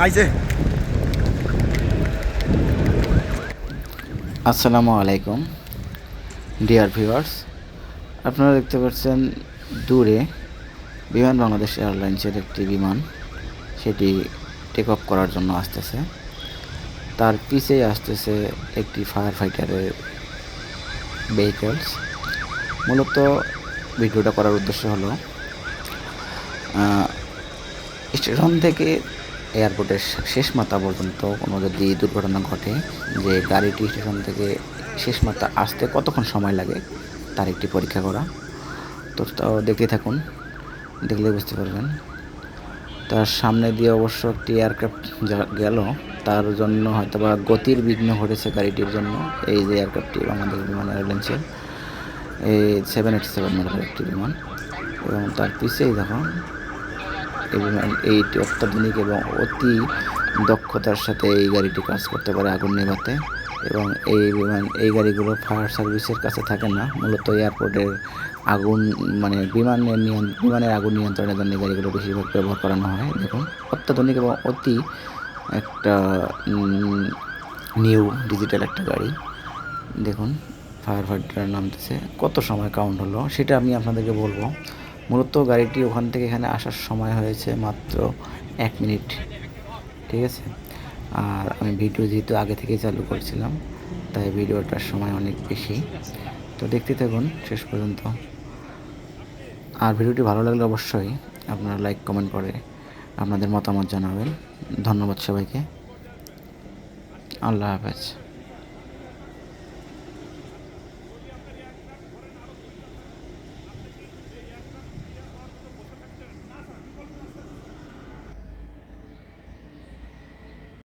আইছে। আসসালামু আলাইকুম ডিয়ার ভিউয়ার্স, আপনারা দেখতে পাচ্ছেন দূরে বিমান বাংলাদেশ এয়ারলাইন্সের একটি বিমান, সেটি টেক অফ করার জন্য আসতেছে। তার পিছেই আসতেছে একটি ফায়ার ফাইটারের ভেহিকলস। মূলত ভিডিওটা করার উদ্দেশ্য হলো স্টেশন থেকে এয়ারপোর্টের শেষ মাথা পর্যন্ত কোনো যদি দুর্ঘটনা ঘটে, যে গাড়িটি স্টেশন থেকে শেষ মাথা আসতে কতক্ষণ সময় লাগে তার একটি পরীক্ষা করা। তো তাও দেখতে থাকুন, দেখলে বুঝতে পারবেন। তার সামনে দিয়ে অবশ্য একটি এয়ারক্রাফট গেল, তার জন্য হয়তো বা গতির বিঘ্ন ঘটেছে গাড়িটির জন্য। এই যে এয়ারক্রাফটটি বাংলাদেশ বিমান এয়ারলাইন্সের এই 787 মডেলের একটি বিমান, এবং তার পিছেই দেখুন এই বিমান, এইটি অত্যাধুনিক এবং অতি দক্ষতার সাথে এই গাড়িটি কাজ করতে পারে আগুন নেভাতে। এবং এই গাড়িগুলো ফায়ার সার্ভিসের কাছে থাকে না, মূলত এয়ারপোর্টের আগুন মানে বিমানের আগুন নিয়ন্ত্রণের জন্য এই গাড়িগুলো বেশিরভাগ ব্যবহার করানো হয়। দেখুন, অত্যাধুনিক এবং অতি একটা নিউ ডিজিটাল একটা গাড়ি। দেখুন, ফায়ার ফাইটার নামতেছে, কত সময় কাউন্ট হলো সেটা আমি আপনাদেরকে বলবো। মূলত গাড়িটি ওখান থেকে এখানে আসার সময় হয়েছে মাত্র 1 মিনিট, ঠিক আছে। আর আমি ভিডিও যেহেতু আগে থেকেই চালু করছিলাম, তাই ভিডিওটার সময় অনেক বেশি। তো দেখতে থাকুন শেষ পর্যন্ত। আর ভিডিওটি ভালো লাগলে অবশ্যই আপনারা লাইক কমেন্ট করে আপনাদের মতামত জানাবেন। ধন্যবাদ সবাইকে। আল্লাহ হাফেজ।